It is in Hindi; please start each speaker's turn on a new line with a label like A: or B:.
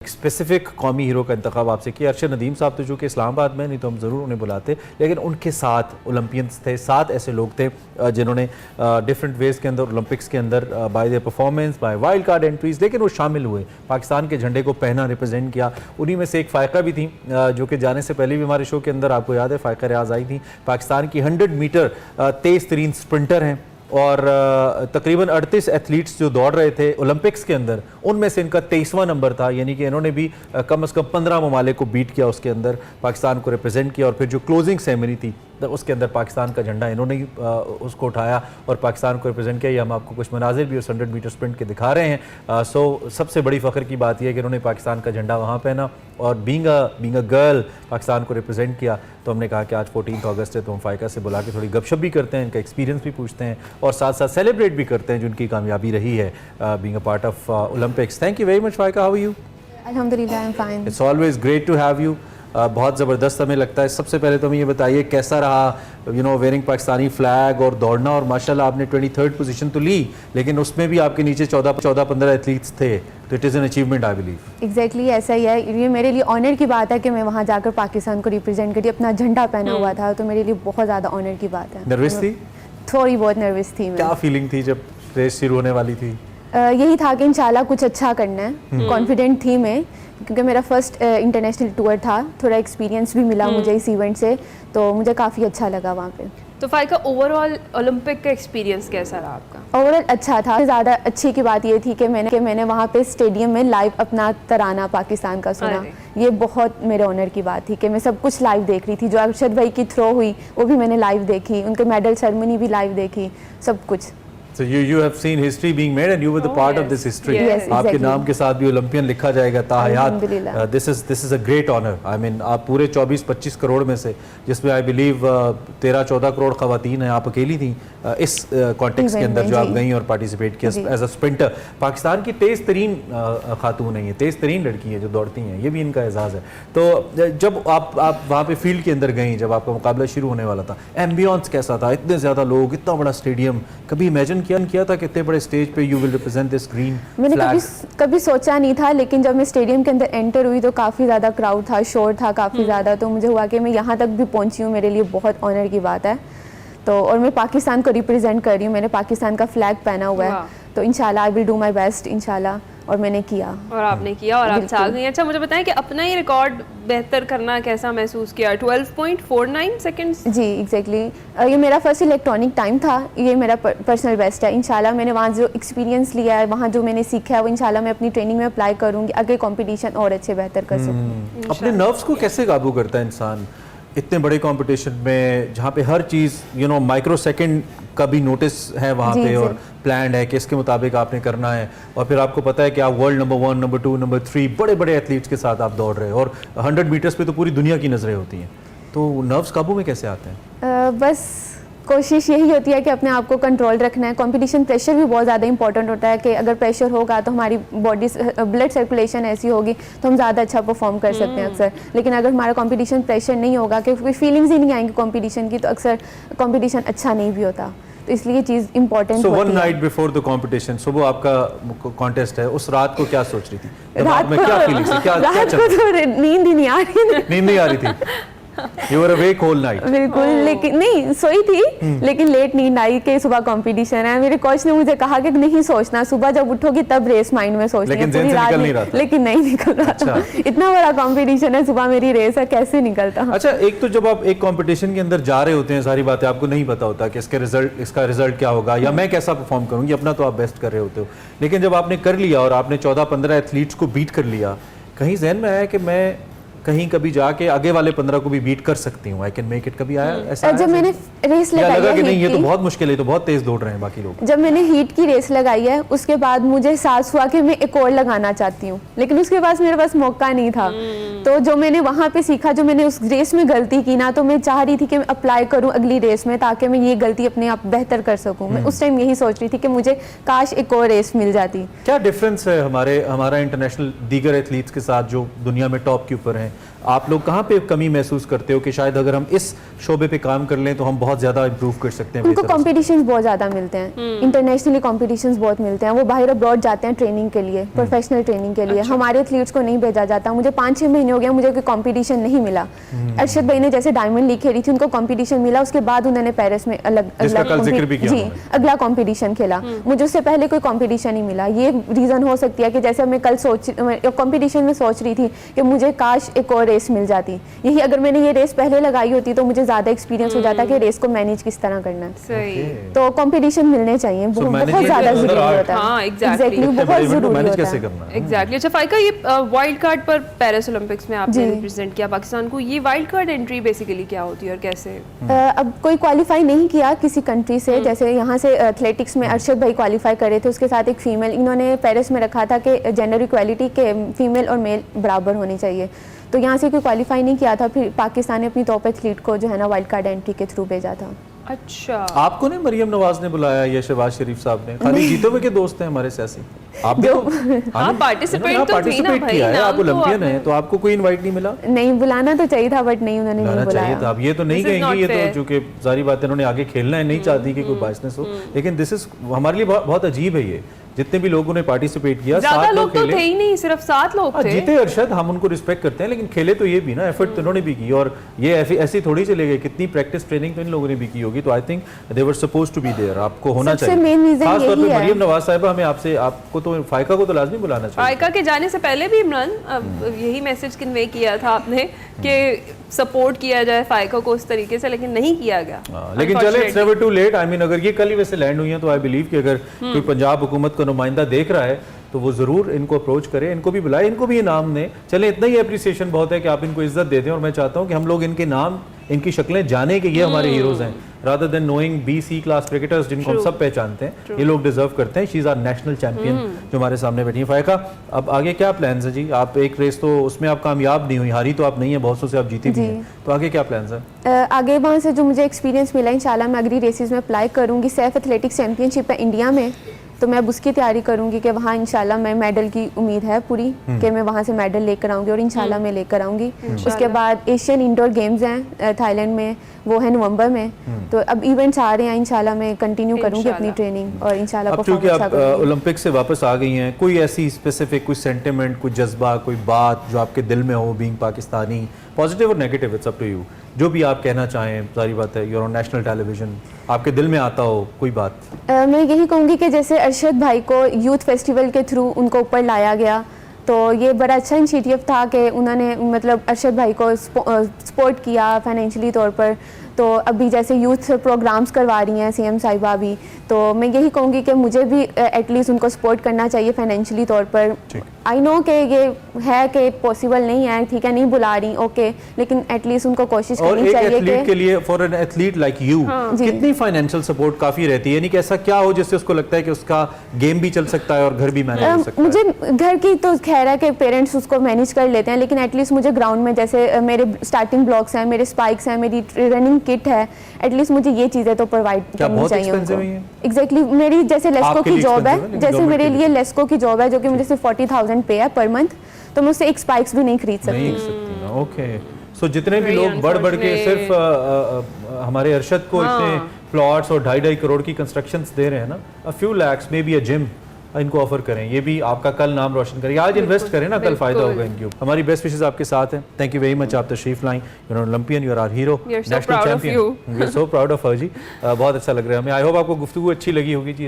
A: स्पेसिफिक कौमी हीरो का इंतखाब आपसे किया। अरशद नदीम साहब तो जो कि इस्लामाबाद में, नहीं तो हम ज़रूर उन्हें बुलाते, लेकिन उनके साथ ओलंपियंस थे, 7 ऐसे लोग थे जिन्होंने डिफरेंट वेज़ के अंदर ओलंपिक्स के अंदर by the performance, by wild card entries, लेकिन वो शामिल हुए, पाकिस्तान के झंडे को पहना, रिप्रेजेंट किया। उन्हीं में से एक फ़ायका भी थी जो कि जाने से पहले भी हमारे शो के अंदर आपको याद है फ़ायका रियाज आई थी। पाकिस्तान की 100 मीटर तेज़ तरीन स्प्रिंटर हैं और तकरीबन 38 एथलीट्स जो दौड़ रहे थे ओलंपिक्स के अंदर, उनमें से इनका 23वां नंबर था, यानी कि इन्होंने भी कम से कम 15 ममालिक को बीट किया, उसके अंदर पाकिस्तान को रिप्रेजेंट किया। और फिर जो क्लोजिंग सेरेमनी थी उसके अंदर पाकिस्तान का झंडा इन्होंने ही उसको उठाया और पाकिस्तान को रिप्रेजेंट किया। ये हम आपको कुछ मनाजिर भी उस 100 मीटर स्प्रिंट के दिखा रहे हैं। सो सबसे बड़ी फ़ख्र की बात यह है कि इन्होंने पाकिस्तान का झंडा वहाँ पहना और बीइंग अ गर्ल पाकिस्तान को रिप्रेजेंट किया। तो हमने कहा कि आज 14 अगस्त है, तो हम फ़ायका से बुला के थोड़ी गपशप भी करते हैं, इनका एक्सपीरियंस भी पूछते हैं और साथ साथ सेलिब्रेट भी करते हैं जो उनकी कामयाबी रही है being a part of Olympics. Thank you very much Faika, how are you?
B: अल्हम्दुलिल्लाह, I am fine.
A: It's always great to have you. बहुत ज़बरदस्त हमें लगता है। सबसे पहले तो हमें ये बताइए कैसा रहा वेयरिंग पाकिस्तानी फ्लैग और दौड़ना, और माशाल्लाह आपने 23rd पोजीशन तो ली, लेकिन उसमें भी आपके नीचे 14-15 एथलीट्स थे, तो it is an achievement I believe.
B: Exactly ऐसा ही है। ये मेरे लिए ऑनर की बात है कि मैं वहाँ जाकर पाकिस्तान को रिप्रेजेंट करी, अपना झंडा पहना हुआ था, तो मेरे लिए बहुत ज़्यादा ऑनर की बात है।
A: नर्वस थी?
B: थोड़ी बहुत नर्वस थी मैं।
A: क्या फीलिंग थी जब रेस शुरू होने वाली थी?
B: यही था कि इंशाल्लाह कुछ अच्छा करना है। कॉन्फिडेंट थी मैं, क्योंकि मेरा फर्स्ट इंटरनेशनल टूर था, थोड़ा एक्सपीरियंस भी मिला मुझे इस इवेंट से, तो मुझे काफ़ी अच्छा लगा वहाँ पे।
C: तो फ़ायका, ओवरऑल ओलंपिक का एक्सपीरियंस कैसा रहा आपका?
B: ओवरऑल अच्छा था। ज़्यादा अच्छी की बात ये थी कि मैंने वहाँ पे स्टेडियम में लाइव अपना तराना पाकिस्तान का सुना। ये बहुत मेरे ऑनर की बात थी कि मैं सब कुछ लाइव देख रही थी। जो अरशद भाई की थ्रो हुई वो भी मैंने लाइव देखी, उनके मेडल सेरेमनी भी लाइव देखी, सब कुछ।
A: So you have seen history being made and you were the part of this history.
B: Yes, exactly.
A: आपके नाम के साथ भी ओलंपियन लिखा जाएगा ताहयात। This is a great honor. I mean आप पूरे 24-25 करोड़ में से, जिसमें आई बिलीव 13-14 करोड़ खवातीन हैं, आप अकेली थी इस कॉन्टेक्स्ट के अंदर जो आप गई और पार्टिसिपेट किया एज अ स्प्रिंटर। पाकिस्तान की तेज़ तरीन खातून है, ये तेज़ तरीन लड़की है जो दौड़ती हैं, ये भी इनका एजाज़ है। तो जब आप वहाँ पे फील्ड के अंदर गई, जब आपका मुकाबला शुरू होने वाला था, एम्बियंस कैसा था? इतने ज़्यादा लोग, इतना बड़ा स्टेडियम, कभी इमेजिन किया था कि इतने बड़े स्टेज पे you will represent this green flag?
B: मैंने कभी सोचा नहीं था, लेकिन जब मैं स्टेडियम के अंदर एंटर हुई तो काफ़ी ज़्यादा क्राउड था, शोर था काफ़ी ज़्यादा, तो मुझे हुआ कि मैं यहाँ तक भी पहुँची हूँ, मेरे लिए बहुत ऑनर की बात है। तो और मैं पाकिस्तान को रिप्रेजेंट कर रही हूँ, मैंने पाकिस्तान का फ्लैग पहना हुआ है, तो इंशाल्लाह I will do my best इंशाल्लाह। और मैंने किया,
C: और आपने किया, और आप आ गई। अच्छा, मुझे बताएं कि अपना ही रिकॉर्ड बेहतर करना कैसा महसूस किया? 12.49 सेकंड्स।
B: जी एग्जैक्टली। ये मेरा फर्स्ट इलेक्ट्रॉनिक टाइम था, ये मेरा पर्सनल बेस्ट है। इंशाल्लाह मैंने वहाँ जो एक्सपीरियंस लिया है, वहाँ जो मैंने सीखा है, वो इंशाल्लाह मैं अपनी ट्रेनिंग में अप्लाई करूँगी, आगे कॉम्पिटिशन और अच्छे बेहतर कर सकूँ।
A: अपने नर्व्स को कैसे काबू करता है इंसान इतने बड़े कंपटीशन में, जहाँ पे हर चीज़ माइक्रो सेकंड का भी नोटिस है वहाँ पे और प्लान है कि इसके मुताबिक आपने करना है, और फिर आपको पता है कि आप वर्ल्ड नंबर 1, नंबर 2, नंबर 3 बड़े बड़े एथलीट्स के साथ आप दौड़ रहे हो, और 100 मीटर्स पे तो पूरी दुनिया की नज़रें होती हैं। तो नर्व्स काबू में कैसे आते हैं?
B: बस कोशिश यही होती है कि अपने आप को कंट्रोल रखना है। कंपटीशन प्रेशर भी बहुत ज़्यादा इंपॉर्टेंट होता है कि अगर प्रेशर होगा तो हमारी बॉडी ब्लड सर्कुलेशन ऐसी होगी तो हम ज़्यादा अच्छा परफॉर्म कर सकते हैं अक्सर। लेकिन अगर हमारा कंपटीशन प्रेशर नहीं होगा, कि कोई फीलिंग्स ही नहीं आएंगी कंपटीशन की, तो अक्सर कंपटीशन अच्छा नहीं भी होता। तो इसलिए ये चीज़ इंपॉर्टेंट होती है।
A: One night before the competition, सुबह आपका कॉन्टेस्ट है, उस रात को क्या सोच रही थी?
B: रात
A: में क्या फीलिंग्स थी?
B: रात को तो नींद ही नहीं आ रही,
A: नींद नहीं आ रही थी? You were awake whole night?
B: बिल्कुल, लेकिन नहीं सोई थी, लेकिन लेट नींद आई कि सुबह कंपटीशन है। मेरे कोच ने मुझे कहा कि नहीं सोचना, सुबह जब उठोगी तब रेस माइंड में सोचनी है, पूरी रात नहीं, लेकिन नहीं निकल रहा था। इतना बड़ा कंपटीशन है, सुबह मेरी रेस है, कैसे निकलता?
A: अच्छा, एक तो जब आप एक कंपटीशन के अंदर जा रहे होते हैं, सारी बातें आपको नहीं पता होता कि इसका रिजल्ट क्या होगा या मैं कैसा परफॉर्म करूंगी, अपना तो आप बेस्ट कर रहे होते हो। लेकिन जब आपने कर लिया और आपने 14-15 एथलीट्स को बीट कर लिया, कहीं जहन में आया कि मैं कहीं कभी जाके आगे वाले 15 को भी बीट कर सकती हूँ, आई कैन मेक इट? कभी आया ऐसा?
B: जब मैंने रेस लगाई
A: लगा कि
B: है,
A: नहीं ये तो बहुत मुश्किल है, तो बहुत तेज दौड़ रहे हैं बाकी लोग।
B: जब मैंने हीट की रेस लगाई है, उसके बाद मुझे एहसास हुआ कि मैं एक और लगाना चाहती हूँ, लेकिन उसके पास मेरे पास मौका नहीं था। तो जो मैंने वहाँ पे सीखा, जो मैंने उस रेस में गलती की ना, तो मैं चाह रही थी कि मैं अप्लाई करूँ अगली रेस में, ताकि मैं ये गलती अपने आप बेहतर कर सकूँ। मैं उस टाइम यही सोच रही थी कि मुझे काश एक और रेस मिल जाती।
A: क्या डिफरेंस है हमारा इंटरनेशनल दीगर एथलीट्स के साथ जो दुनिया में टॉप के ऊपर हैं? हैं, आप लोग कहाँ पे कमी महसूस करते हो कि शायद अगर हम इस शोबे पे काम कर लें तो हम बहुत ज़्यादा इम्प्रूव कर सकते हैं?
B: उनको
A: बेहतर हो सकते
B: कॉम्पिटिशन्स बहुत ज़्यादा मिलते हैं, इंटरनेशनली कॉम्पिटिशन्स बहुत मिलते हैं, वो बाहर अब्रॉड जाते हैं ट्रेनिंग के लिए, प्रोफेशनल ट्रेनिंग के लिए। हमारे एथलीट्स को नहीं भेजा जाता। मुझे 5-6 महीने हो गया, मुझे कोई कॉम्पिटिशन नहीं मिला। अरशद भाई ने जैसे डायमंड लीग खेली थी, उनको कॉम्पिटिशन मिला, उसके बाद उन्होंने पेरिस में
A: जिसका कल जिक्र भी किया
B: जी
A: हमने।
B: अगला कॉम्पिटिशन खेला। मुझे उससे पहले कोई कॉम्पिटिशन नहीं मिला। ये रीज़न हो सकती है कि जैसे मैं कल कॉम्पिटिशन में सोच रही थी कि मुझे काश एक और रेस मिल जाती, यही अगर मैंने ये रेस पहले लगाई होती तो मुझे ज़्यादा एक्सपीरियंस हो जाता कि रेस को मैनेज किस तरह करना है।
C: सही।
B: तो कंपटीशन मिलने चाहिए, बहुत
A: management
B: ज़्यादा
A: is
B: ज़रूरी
A: another art.
B: होता है।
C: हाँ, exactly.
B: Exactly,
A: इतने
B: बहुत
A: बड़े event को
B: ज़रूरी
A: manage
B: होता
A: कैसे
B: है।
A: करना है?
C: एग्जैक्टली। अच्छा फाइका, ये वाइल्ड कार्ड पर पेरिस ओलंपिक्स में आपने
B: जी।
C: रिप्रेजेंट किया पाकिस्तान को, ये वाइल्ड कार्ड एंट्री बेसिकली क्या होती है और कैसे?
B: अब कोई क्वालिफाई नहीं किया किसी कंट्री से, जैसे यहाँ से एथलेटिक्स में अरशद भाई क्वालिफाई करे थे, उसके साथ एक फीमेल, इन्होंने पेरिस में रखा था कि जेंडर इक्वालिटी के फीमेल और मेल बराबर होने चाहिए, तो यहाँ से कोई क्वालिफाई नहीं किया था। फिर पाकिस्तान ने अपनी टॉप एथलीट को जो है ना वाइल्ड कार्ड एंट्री के थ्रू भेजा था।
C: अच्छा,
A: आपको नहीं मरियम नवाज ने बुलाया या शहबाज शरीफ साहब ने? खाली जीते हुए के दोस्त हैं हमारे सियासी। आप भी तो
C: हाँ, participate तो थी ना
A: participate
C: भाई,
A: किया है,
C: नाम
A: आप
C: तो
A: ओलंपियन
C: आपने-
A: हैं, तो आपको कोई इनवाइट नहीं मिला?
B: नहीं, बुलाना तो चाहिए था बट नहीं, उन्होंने नहीं
A: बुलाना चाहिए
B: बुलाया।
A: था। अब ये तो नहीं
C: This is
A: कहेंगे,
C: not
A: ये
C: fair.
A: तो चूंकि जारी बात है उन्होंने आगे खेलना है, नहीं चाहती कि कोई बायसनेस हो, लेकिन दिस इज हमारे लिए बहुत अजीब है। ये जितने भी लोगों ने पार्टिसिपेट किया,
C: ज्यादा
A: 7
C: लोग तो
A: खेले।
C: थे ही नहीं, सिर्फ 7 लोग थे।
A: जीते अरशद, हम उनको रिस्पेक्ट करते हैं, लेकिन खेले तो ये भी ना, एफर्ट तो उन्होंने भी की, और ये ऐसी थोड़ी चले गए, कितनी प्रैक्टिस ट्रेनिंग तो इन लोगों ने भी की होगी। तो I think they were suppose to be there, आपको होना
B: सबसे
A: चाहिए।
B: main reason
A: खास तौर
B: यही
A: पे
B: है।
A: मरियम नवाज साहिबा, हमें आपसे, आपको तो फाइका को तो लाजमी बुलाना चाहिए।
C: फाइका के जाने से पहले भी इमरान यही मैसेज कन्वे किया था आपने कि सपोर्ट किया जाए फाइका को उस तरीके से, लेकिन नहीं किया गया।
A: लेकिन चले, it's never too late. I mean अगर ये कल ही वैसे लैंड हुई है तो आई बिलीव कि अगर कोई पंजाब हुकूमत का नुमाइंदा देख रहा है तो वो ज़रूर इनको अप्रोच करे, इनको भी बुलाए, इनको भी इनाम दें। चले, इतना ही अप्रिसिएशन बहुत है कि आप इनको इज्जत देते हैं, और मैं चाहता हूँ कि हम लोग इनके नाम, इनकी शक्लें जाने कि ये हमारे हीरोज़ हैं, rather than knowing B-C class cricketers जिनको हम सब पहचानते हैं। ये लोग डिजर्व करते हैं। She is our national champion जो हमारे सामने बैठी है। फायका, अब आगे क्या प्लान्स है जी? आप एक रेस तो उसमें आप कामयाब नहीं हुई, हारी तो आप नहीं है, बहुत सौ से आप जीती भी हैं, तो आगे क्या प्लान्स है?
B: आगे वहाँ से जो मुझे एक्सपीरियंस मिला, इंशाल्लाह मैं अगली रेसेस में अप्लाई करूँगी। सैफ एथलेटिक्स चैंपियनशिप है इंडिया में, तो मैं अब उसकी तैयारी करूँगी कि वहाँ इंशाल्लाह मैं मेडल की उम्मीद है पूरी, कि मैं वहाँ से मेडल लेकर आऊँगी, और इंशाल्लाह मैं लेकर आऊँगी। उसके बाद एशियन इंडोर गेम्स हैं थाईलैंड में, वो है नवंबर में, तो अब इवेंट्स आ रहे हैं, इंशाल्लाह मैं कंटिन्यू करूँगी अपनी ट्रेनिंग, और इंशाल्लाह
A: अब चूँकि आप ओलंपिक से वापस आ गई हैं, कोई ऐसी स्पेसिफिक कोई सेंटिमेंट, कोई जज्बा, कोई बात जो आपके दिल में हो, बीइंग पाकिस्तानी, पॉजिटिव और negative, it's up to you, जो भी आप कहना चाहें। सारी बात है, यूर ऑन नेशनल टेलीविजन, आपके दिल में आता हो कोई बात?
B: मैं यही कहूँगी कि जैसे अरशद भाई को यूथ फेस्टिवल के थ्रू उनको ऊपर लाया गया, तो ये बड़ा अच्छा इनिशिएटिव था कि उन्होंने मतलब अरशद भाई को सपोर्ट किया फाइनेंशियली तौर पर। तो अभी जैसे यूथ प्रोग्राम्स करवा रही हैं CM साहिबा भी, तो मैं यही कहूँगी कि मुझे भी एटलीस्ट उनको सपोर्ट करना चाहिए फाइनेंशियली तौर पर। आई नो कि ये है कि पॉसिबल नहीं है, ठीक है, नहीं बुला रही, ओके, लेकिन एटलीस्ट उनको कोशिश
A: और
B: करनी
A: एक
B: चाहिए
A: एथलीट
B: कि
A: के लिए, for an athlete like you, कितनी फाइनेंशियल सपोर्ट काफी रहती है? यानी कि ऐसा क्या हो जिससे उसको लगता है कि उसका गेम भी चल सकता है और घर भी मैनेज हो सकता है?
B: मुझे घर की तो खैर है कि पेरेंट्स उसको मैनेज कर लेते हैं, लेकिन एटलीस्ट मुझे ग्राउंड में जैसे मेरे स्टार्टिंग ब्लॉक्स हैं, मेरे स्पाइक्स हैं, मेरी रनिंग किट है, एटलीस्ट मुझे ये चीज़ें तो प्रोवाइड करनी चाहिए उनको। एग्जैक्टली, मेरी जैसे लेस्को की जॉब है, जैसे मेरे लिए लेस्को की जॉब है जो कि मुझे सिर्फ 40,000 पे है पर मंथ, तो मैं उससे एक स्पाइक्स भी नहीं खरीद सकती।
A: ओके, सो जितने भी लोग बढ़ के सिर्फ हमारे अरशद को इतने प्लॉट्स और 2.5 करोड़ की कंस्ट्रक्शंस दे रहे हैं ना, a few lakhs may be a gym, इनको ऑफर करें, ये भी आपका कल नाम रोशन करें। आज इन्वेस्ट करें ना, कल फायदा होगा इनके ऊपर। हमारी बेस्ट विशेस आपके साथ हैं। थैंक यू वेरी मच, आप तशरीफ लाएं। You are Olympian, you are our hero,
C: national champion.
A: We are so proud of her ji. बहुत अच्छा लग रहा है हमें। आई होप आपको गुफ्तगू अच्छी लगी होगी जी।